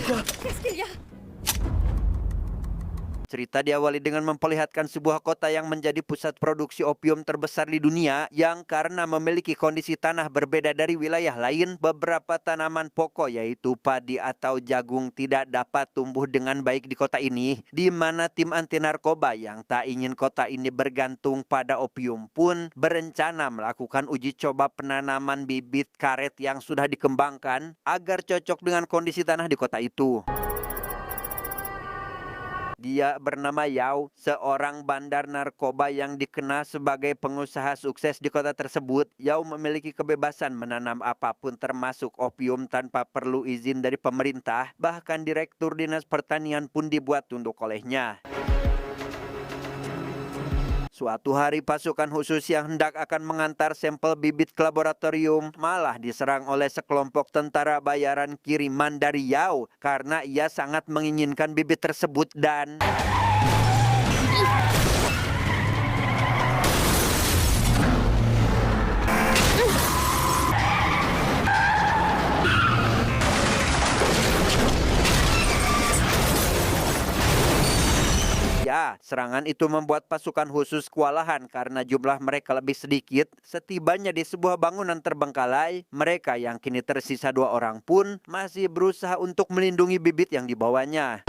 Qu'est-ce qu'il y a? Cerita diawali dengan memperlihatkan sebuah kota yang menjadi pusat produksi opium terbesar di dunia yang karena memiliki kondisi tanah berbeda dari wilayah lain, beberapa tanaman pokok yaitu padi atau jagung tidak dapat tumbuh dengan baik di kota ini, di mana tim anti narkoba yang tak ingin kota ini bergantung pada opium pun berencana melakukan uji coba penanaman bibit karet yang sudah dikembangkan agar cocok dengan kondisi tanah di kota itu. Dia bernama Yao, seorang bandar narkoba yang dikenal sebagai pengusaha sukses di kota tersebut. Yao memiliki kebebasan menanam apapun termasuk opium tanpa perlu izin dari pemerintah. Bahkan Direktur Dinas Pertanian pun dibuat tunduk olehnya. Suatu hari pasukan khusus yang hendak akan mengantar sampel bibit ke laboratorium malah diserang oleh sekelompok tentara bayaran kiriman dari Yao karena ia sangat menginginkan bibit tersebut dan ya, serangan itu membuat pasukan khusus kewalahan karena jumlah mereka lebih sedikit. Setibanya di sebuah bangunan terbengkalai, mereka yang kini tersisa 2 orang pun masih berusaha untuk melindungi bibit yang dibawanya.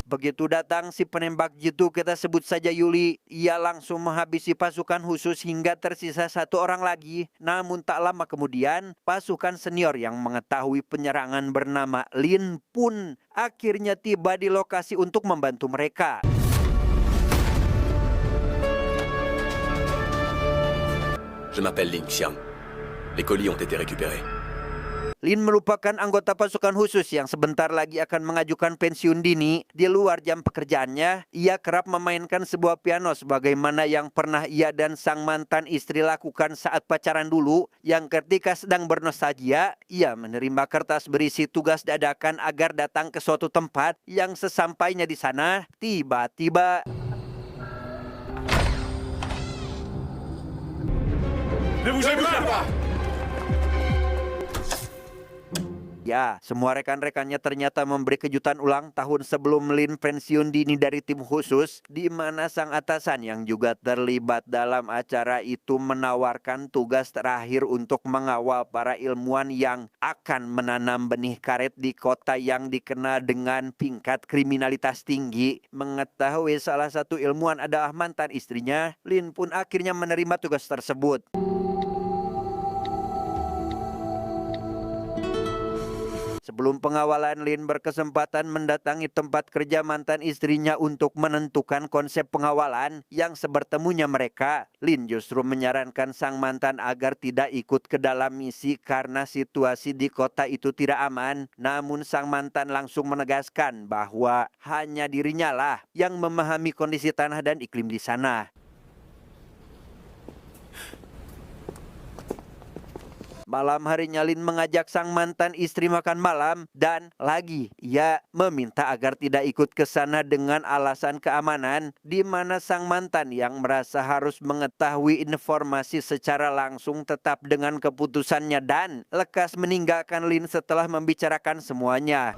Begitu datang si penembak jitu, kita sebut saja Yuli, ia langsung menghabisi pasukan khusus hingga tersisa 1 orang lagi. Namun tak lama kemudian, pasukan senior yang mengetahui penyerangan bernama Lin pun akhirnya tiba di lokasi untuk membantu mereka. Je m'appelle Ling Xiang. Les colis ont été récupérés. Lin merupakan anggota pasukan khusus yang sebentar lagi akan mengajukan pensiun dini. Di luar jam pekerjaannya, ia kerap memainkan sebuah piano sebagaimana yang pernah ia dan sang mantan istri lakukan saat pacaran dulu, yang ketika sedang bernostalgia, ia menerima kertas berisi tugas dadakan agar datang ke suatu tempat yang sesampainya di sana, tiba-tiba Ne bougez pas! ya, semua rekan-rekannya ternyata memberi kejutan ulang tahun sebelum Lin pensiun dini dari tim khusus, di mana sang atasan yang juga terlibat dalam acara itu menawarkan tugas terakhir untuk mengawal para ilmuwan yang akan menanam benih karet di kota yang dikenal dengan tingkat kriminalitas tinggi. Mengetahui salah satu ilmuwan adalah mantan istrinya, Lin pun akhirnya menerima tugas tersebut. Sebelum pengawalan, Lin berkesempatan mendatangi tempat kerja mantan istrinya untuk menentukan konsep pengawalan. Yang sebertemunya mereka, Lin justru menyarankan sang mantan agar tidak ikut ke dalam misi karena situasi di kota itu tidak aman. Namun sang mantan langsung menegaskan bahwa hanya dirinya lah yang memahami kondisi tanah dan iklim di sana. Malam harinya Lin mengajak sang mantan istri makan malam dan lagi ia meminta agar tidak ikut ke sana dengan alasan keamanan, di mana sang mantan yang merasa harus mengetahui informasi secara langsung tetap dengan keputusannya dan lekas meninggalkan Lin setelah membicarakan semuanya.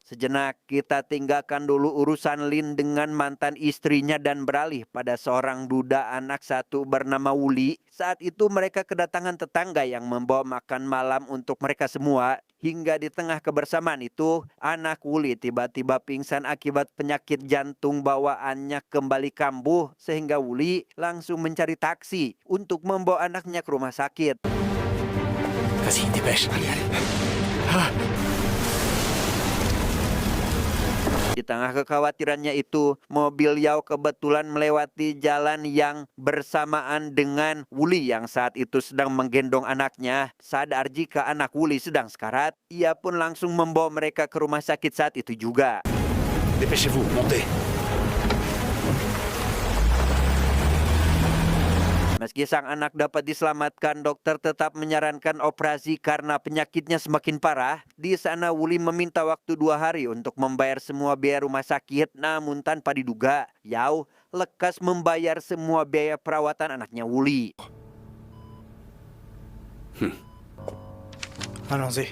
Sejenak kita tinggalkan dulu urusan Lin dengan mantan istrinya dan beralih pada seorang duda anak 1 bernama Wuli. Saat itu mereka kedatangan tetangga yang membawa makan malam untuk mereka semua. Hingga di tengah kebersamaan itu, anak Wuli tiba-tiba pingsan akibat penyakit jantung bawaannya kembali kambuh. Sehingga Wuli langsung mencari taksi untuk membawa anaknya ke rumah sakit. Vas-y, dépêche. Allez, allez. Di tengah kekhawatirannya itu, mobil Yao kebetulan melewati jalan yang bersamaan dengan Wuli yang saat itu sedang menggendong anaknya. Sadar jika anak Wuli sedang sekarat, ia pun langsung membawa mereka ke rumah sakit saat itu juga. Dépêchez-vous, montez. Meski sang anak dapat diselamatkan, dokter tetap menyarankan operasi karena penyakitnya semakin parah. Di sana Wuli meminta waktu 2 hari untuk membayar semua biaya rumah sakit, namun tanpa diduga, Yao lekas membayar semua biaya perawatan anaknya Wuli. Allons-y.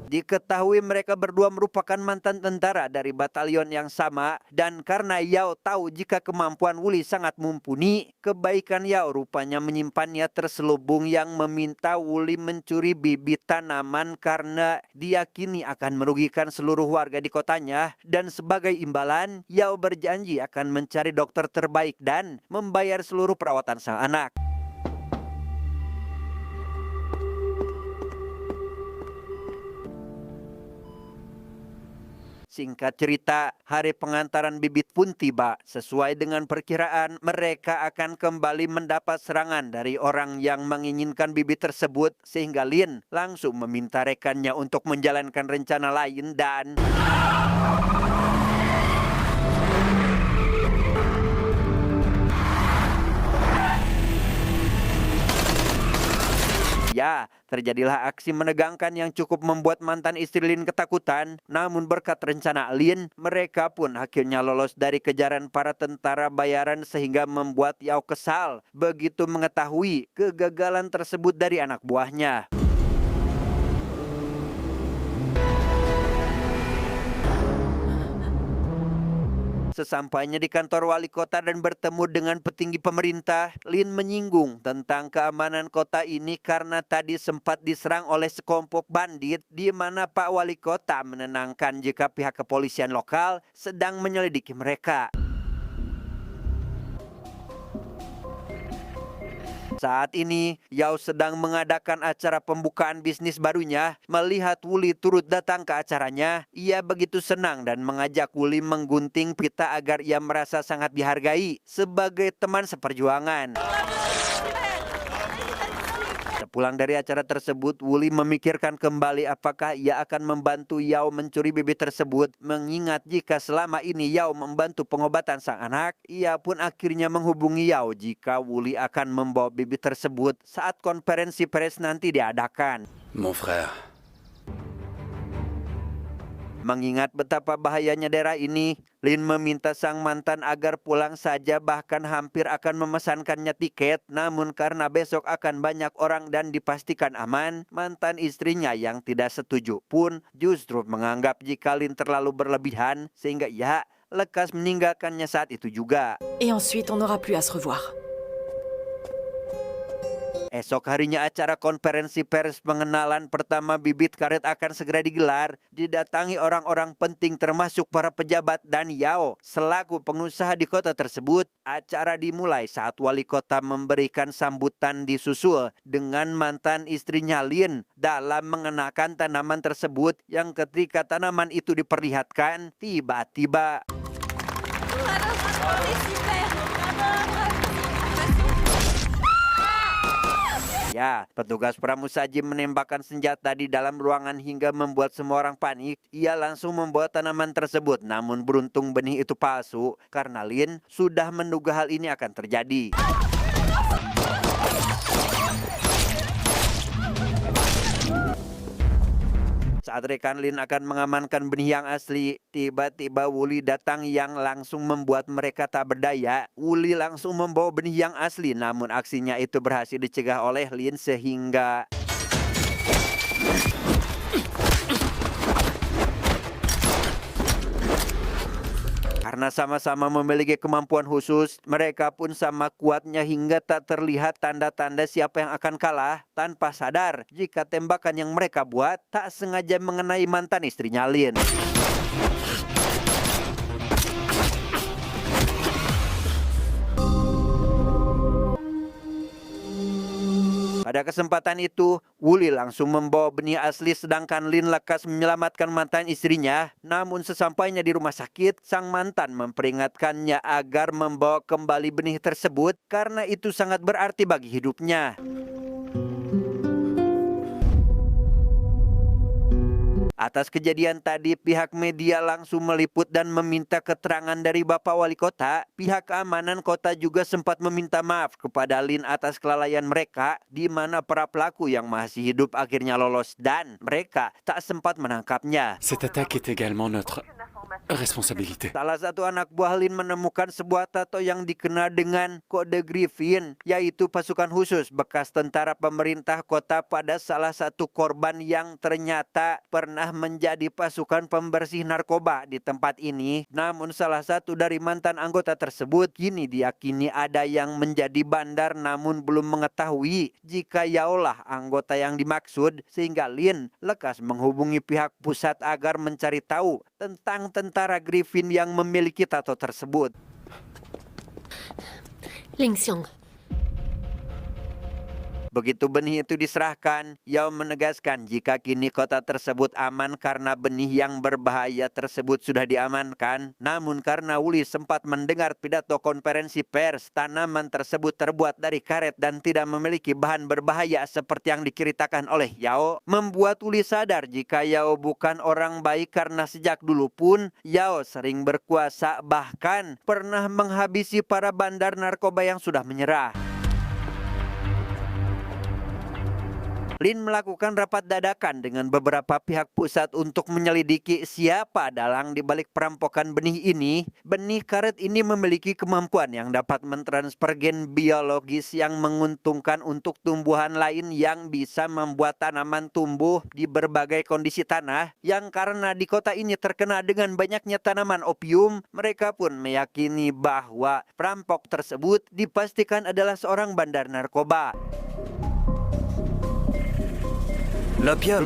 Diketahui mereka berdua merupakan mantan tentara dari batalion yang sama, dan karena Yao tahu jika kemampuan Wuli sangat mumpuni, kebaikan Yao rupanya menyimpannya terselubung yang meminta Wuli mencuri bibit tanaman karena diyakini akan merugikan seluruh warga di kotanya, dan sebagai imbalan Yao berjanji akan mencari dokter terbaik dan membayar seluruh perawatan sang anak. Singkat cerita, hari pengantaran bibit pun tiba. Sesuai dengan perkiraan, mereka akan kembali mendapat serangan dari orang yang menginginkan bibit tersebut, sehingga Lin langsung meminta rekannya untuk menjalankan rencana lain dan... Ya, terjadilah aksi menegangkan yang cukup membuat mantan istri Lin ketakutan. Namun berkat rencana Lin, mereka pun akhirnya lolos dari kejaran para tentara bayaran sehingga membuat Yao kesal begitu mengetahui kegagalan tersebut dari anak buahnya. Sesampainya di kantor wali kota dan bertemu dengan petinggi pemerintah, Lin menyinggung tentang keamanan kota ini karena tadi sempat diserang oleh sekelompok bandit, di mana Pak Wali Kota menenangkan jika pihak kepolisian lokal sedang menyelidiki mereka. Saat ini, Yao sedang mengadakan acara pembukaan bisnis barunya. Melihat Wuli turut datang ke acaranya, ia begitu senang dan mengajak Wuli menggunting pita agar ia merasa sangat dihargai sebagai teman seperjuangan. Sepulang dari acara tersebut, Wuli memikirkan kembali apakah ia akan membantu Yao mencuri bibit tersebut. Mengingat jika selama ini Yao membantu pengobatan sang anak, ia pun akhirnya menghubungi Yao jika Wuli akan membawa bibit tersebut saat konferensi pers nanti diadakan. Mon frère. Mengingat betapa bahayanya daerah ini, Lin meminta sang mantan agar pulang saja, bahkan hampir akan memesankannya tiket. Namun karena besok akan banyak orang dan dipastikan aman, mantan istrinya yang tidak setuju pun justru menganggap jika Lin terlalu berlebihan sehingga ia lekas meninggalkannya saat itu juga. Et ensuite, on n'aura plus à se revoir. Esok harinya acara konferensi pers pengenalan pertama bibit karet akan segera digelar. Didatangi orang-orang penting termasuk para pejabat dan Yao selaku pengusaha di kota tersebut. Acara dimulai saat wali kota memberikan sambutan disusul dengan mantan istrinya Lin dalam mengenakan tanaman tersebut yang ketika tanaman itu diperlihatkan tiba-tiba ya, petugas pramusaji menembakkan senjata di dalam ruangan hingga membuat semua orang panik. Ia langsung membawa tanaman tersebut, namun beruntung benih itu palsu karena Lin sudah menduga hal ini akan terjadi. Saat rekan Lin akan mengamankan benih yang asli, tiba-tiba Wuli datang yang langsung membuat mereka tak berdaya. Wuli langsung membawa benih yang asli, namun aksinya itu berhasil dicegah oleh Lin sehingga... Karena sama-sama memiliki kemampuan khusus, mereka pun sama kuatnya hingga tak terlihat tanda-tanda siapa yang akan kalah. Tanpa sadar jika tembakan yang mereka buat tak sengaja mengenai mantan istrinya Lin. Pada kesempatan itu, Wuli langsung membawa benih asli sedangkan Lin lekas menyelamatkan mantan istrinya. Namun sesampainya di rumah sakit, sang mantan memperingatkannya agar membawa kembali benih tersebut karena itu sangat berarti bagi hidupnya. Atas kejadian tadi, pihak media langsung meliput dan meminta keterangan dari Bapak Wali Kota. Pihak keamanan kota juga sempat meminta maaf kepada Lin atas kelalaian mereka, di mana para pelaku yang masih hidup akhirnya lolos dan mereka tak sempat menangkapnya. Cette attaque est également notre responsabilité. Salah satu anak buah Lin menemukan sebuah tato yang dikenal dengan kode Griffin, yaitu pasukan khusus bekas tentara pemerintah kota pada salah satu korban yang ternyata pernah menjadi pasukan pembersih narkoba di tempat ini. Namun salah satu dari mantan anggota tersebut kini diyakini ada yang menjadi bandar namun belum mengetahui jika Yaolah anggota yang dimaksud, sehingga Lin lekas menghubungi pihak pusat agar mencari tahu tentang tentara Griffin yang memiliki tato tersebut. Ling Xiong, Begitu benih itu diserahkan, Yao menegaskan jika kini kota tersebut aman karena benih yang berbahaya tersebut sudah diamankan. Namun karena Wuli sempat mendengar pidato konferensi pers, tanaman tersebut terbuat dari karet dan tidak memiliki bahan berbahaya seperti yang diceritakan oleh Yao, membuat Wuli sadar jika Yao bukan orang baik karena sejak dulu pun Yao sering berkuasa, bahkan pernah menghabisi para bandar narkoba yang sudah menyerah. Lin melakukan rapat dadakan dengan beberapa pihak pusat untuk menyelidiki siapa dalang di balik perampokan benih ini. Benih karet ini memiliki kemampuan yang dapat mentransfer gen biologis yang menguntungkan untuk tumbuhan lain yang bisa membuat tanaman tumbuh di berbagai kondisi tanah. Yang karena di kota ini terkenal dengan banyaknya tanaman opium, mereka pun meyakini bahwa perampok tersebut dipastikan adalah seorang bandar narkoba. L'opium.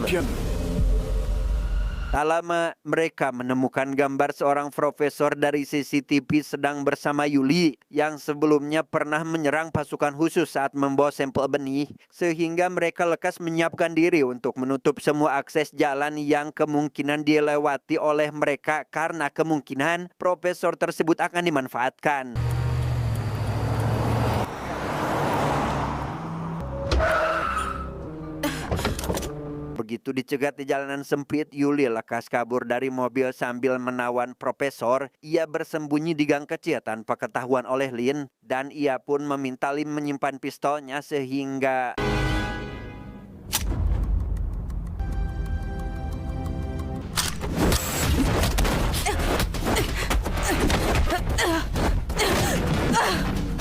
Tak lama mereka menemukan gambar seorang profesor dari CCTV sedang bersama Yuli yang sebelumnya pernah menyerang pasukan khusus saat membawa sampel benih, sehingga mereka lekas menyiapkan diri untuk menutup semua akses jalan yang kemungkinan dilewati oleh mereka karena kemungkinan profesor tersebut akan dimanfaatkan. Begitu dicegat di jalanan sempit, Yuli lekas kabur dari mobil sambil menawan profesor. Ia bersembunyi di gang kecil tanpa ketahuan oleh Lin, dan ia pun meminta Lin menyimpan pistolnya sehingga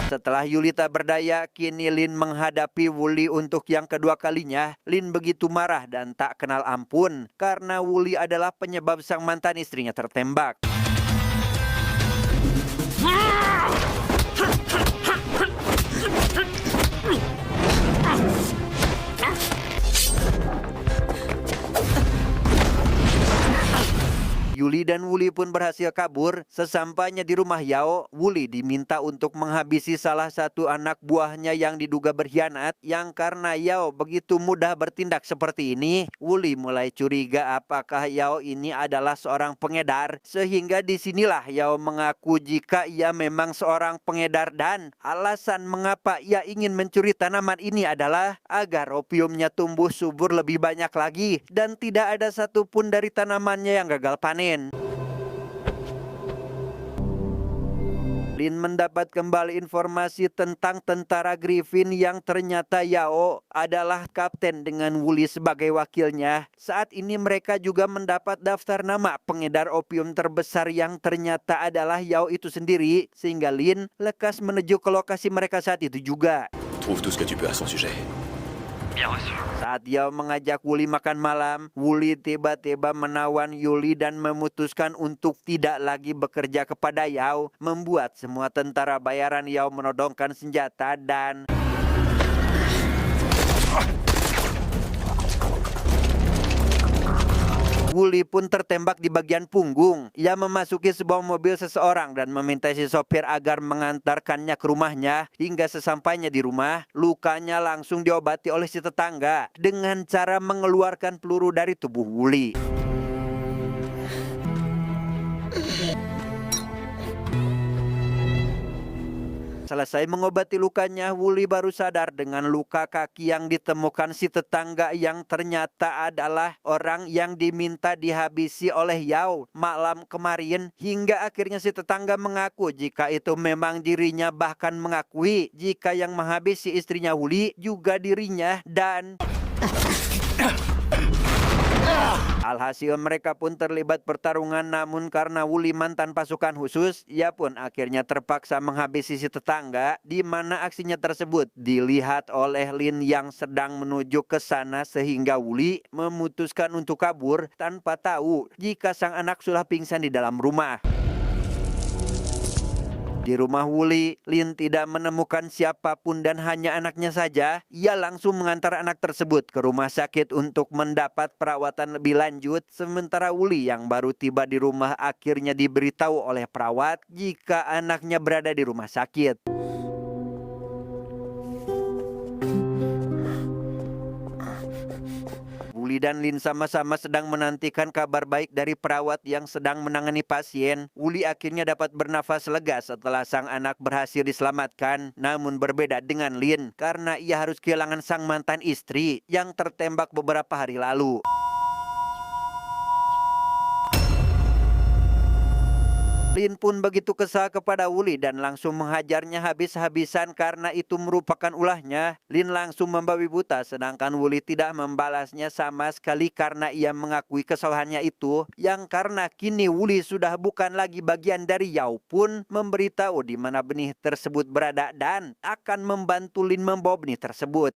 setelah Yuli tak berdaya, kini Lin menghadapi Wuli untuk yang kedua kalinya. Lin begitu marah dan tak kenal ampun karena Wuli adalah penyebab sang mantan istrinya tertembak. Yuli dan Wuli pun berhasil kabur. Sesampainya di rumah Yao, Wuli diminta untuk menghabisi salah satu anak buahnya yang diduga berkhianat. Yang karena Yao begitu mudah bertindak seperti ini, Wuli mulai curiga apakah Yao ini adalah seorang pengedar. Sehingga disinilah Yao mengaku jika ia memang seorang pengedar dan alasan mengapa ia ingin mencuri tanaman ini adalah agar opiumnya tumbuh subur lebih banyak lagi dan tidak ada satupun dari tanamannya yang gagal panen. Lin mendapat kembali informasi tentang tentara Griffin yang ternyata Yao adalah kapten dengan Wuli sebagai wakilnya. Saat ini mereka juga mendapat daftar nama pengedar opium terbesar yang ternyata adalah Yao itu sendiri, sehingga Lin lekas menuju ke lokasi mereka saat itu juga. Trouve tout ce que tu peux à son sujet. Saat Yao mengajak Wuli makan malam, Wuli tiba-tiba menawan Yuli dan memutuskan untuk tidak lagi bekerja kepada Yao, membuat semua tentara bayaran Yao menodongkan senjata dan Wuli pun tertembak di bagian punggung. Ia memasuki sebuah mobil seseorang dan meminta si sopir agar mengantarkannya ke rumahnya. Hingga sesampainya di rumah, lukanya langsung diobati oleh si tetangga dengan cara mengeluarkan peluru dari tubuh Wuli. Selesai mengobati lukanya, Wuli baru sadar dengan luka kaki yang ditemukan si tetangga yang ternyata adalah orang yang diminta dihabisi oleh Yao malam kemarin. Hingga akhirnya si tetangga mengaku jika itu memang dirinya, bahkan mengakui jika yang menghabisi istrinya Wuli juga dirinya. Dan alhasil mereka pun terlibat pertarungan, namun karena Wuli mantan pasukan khusus, ia pun akhirnya terpaksa menghabisi si tetangga, di mana aksinya tersebut dilihat oleh Lin yang sedang menuju ke sana sehingga Wuli memutuskan untuk kabur tanpa tahu jika sang anak sudah pingsan di dalam rumah. Di rumah Wuli, Lin tidak menemukan siapapun dan hanya anaknya saja. Ia langsung mengantar anak tersebut ke rumah sakit untuk mendapat perawatan lebih lanjut. Sementara Wuli yang baru tiba di rumah akhirnya diberitahu oleh perawat jika anaknya berada di rumah sakit. Wuli dan Lin sama-sama sedang menantikan kabar baik dari perawat yang sedang menangani pasien. Wuli akhirnya dapat bernafas lega setelah sang anak berhasil diselamatkan. Namun berbeda dengan Lin karena ia harus kehilangan sang mantan istri yang tertembak beberapa hari lalu. Lin pun begitu kesal kepada Wuli dan langsung menghajarnya habis-habisan karena itu merupakan ulahnya. Lin langsung membabi buta sedangkan Wuli tidak membalasnya sama sekali karena ia mengakui kesalahannya itu. Yang karena kini Wuli sudah bukan lagi bagian dari Yao pun memberitahu di mana benih tersebut berada dan akan membantu Lin membawa benih tersebut.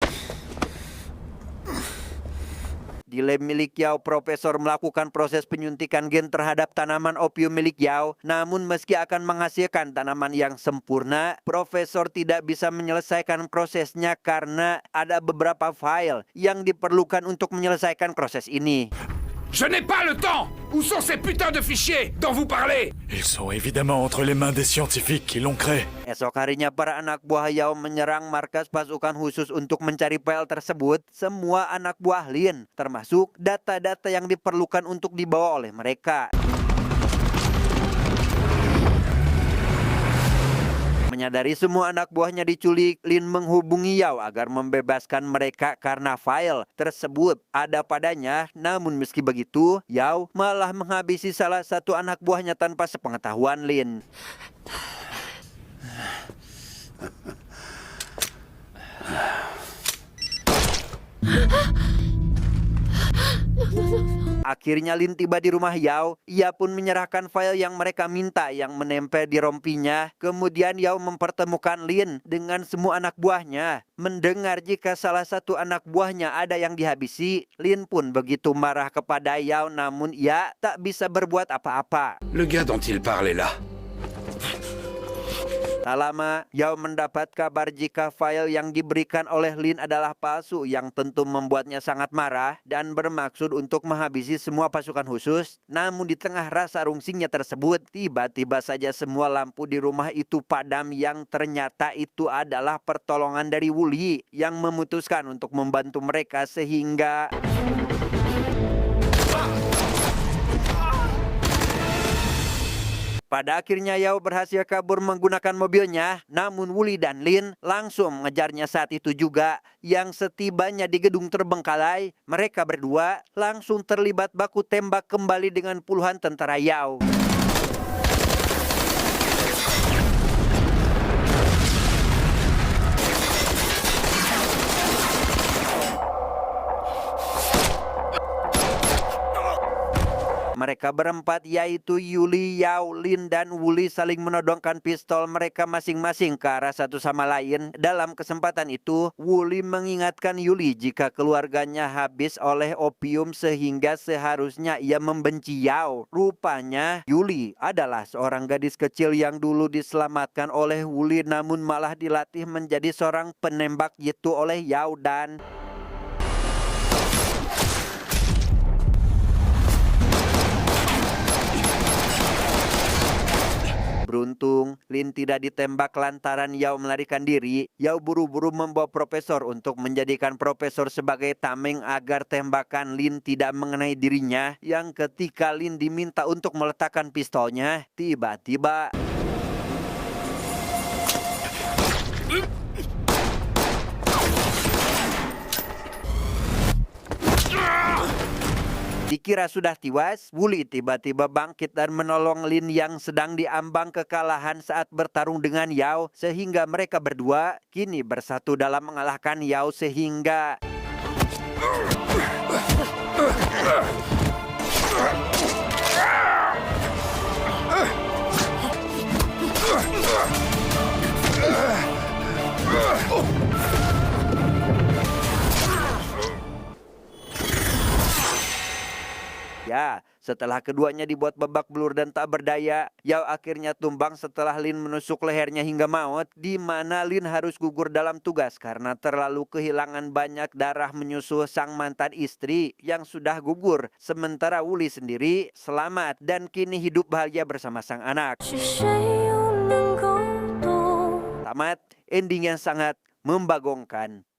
Di lab milik Yao, Profesor melakukan proses penyuntikan gen terhadap tanaman opium milik Yao. Namun meski akan menghasilkan tanaman yang sempurna, Profesor tidak bisa menyelesaikan prosesnya karena ada beberapa file yang diperlukan untuk menyelesaikan proses ini. Je n'ai pas le temps! Où sont ces putains de fichiers dont vous parlez? Ils sont évidemment entre les mains des scientifiques qui l'ont créé. Esok harinya para anak buah Yao menyerang markas pasukan khusus untuk mencari file tersebut. Semua anak buah Lin, termasuk data-data yang diperlukan untuk dibawa oleh mereka. Menyadari semua anak buahnya diculik, Lin menghubungi Yao agar membebaskan mereka karena file tersebut ada padanya. Namun meski begitu, Yao malah menghabisi salah satu anak buahnya tanpa sepengetahuan Lin. Akhirnya Lin tiba di rumah Yao. Ia pun menyerahkan file yang mereka minta yang menempel di rompinya. Kemudian Yao mempertemukan Lin dengan semua anak buahnya. Mendengar jika salah satu anak buahnya ada yang dihabisi, Lin pun begitu marah kepada Yao, namun ia tak bisa berbuat apa-apa. Le gars dont il parle est là. Tak lama, Yao mendapat kabar jika file yang diberikan oleh Lin adalah palsu, yang tentu membuatnya sangat marah dan bermaksud untuk menghabisi semua pasukan khusus. Namun di tengah rasa rungsingnya tersebut, tiba-tiba saja semua lampu di rumah itu padam, yang ternyata itu adalah pertolongan dari Wuli yang memutuskan untuk membantu mereka sehingga... Pada akhirnya Yao berhasil kabur menggunakan mobilnya, namun Wuli dan Lin langsung mengejarnya saat itu juga. Yang setibanya di gedung terbengkalai, mereka berdua langsung terlibat baku tembak kembali dengan puluhan tentara Yao. Mereka berempat, yaitu Yuli, Yao, Lin, dan Wuli, saling menodongkan pistol mereka masing-masing ke arah satu sama lain. Dalam kesempatan itu, Wuli mengingatkan Yuli jika keluarganya habis oleh opium sehingga seharusnya ia membenci Yao. Rupanya, Yuli adalah seorang gadis kecil yang dulu diselamatkan oleh Wuli namun malah dilatih menjadi seorang penembak jitu oleh Yao dan... Beruntung, Lin tidak ditembak lantaran Yao melarikan diri. Yao buru-buru membawa Profesor untuk menjadikan Profesor sebagai tameng agar tembakan Lin tidak mengenai dirinya. Yang ketika Lin diminta untuk meletakkan pistolnya, tiba-tiba... Dikira sudah tewas, Wuli tiba-tiba bangkit dan menolong Lin yang sedang diambang kekalahan saat bertarung dengan Yao, sehingga mereka berdua kini bersatu dalam mengalahkan Yao sehingga ya, setelah keduanya dibuat babak belur dan tak berdaya, Yao akhirnya tumbang setelah Lin menusuk lehernya hingga maut, di mana Lin harus gugur dalam tugas karena terlalu kehilangan banyak darah menyusul sang mantan istri yang sudah gugur. Sementara Wuli sendiri selamat dan kini hidup bahagia bersama sang anak. Tamat, ending yang sangat membagongkan.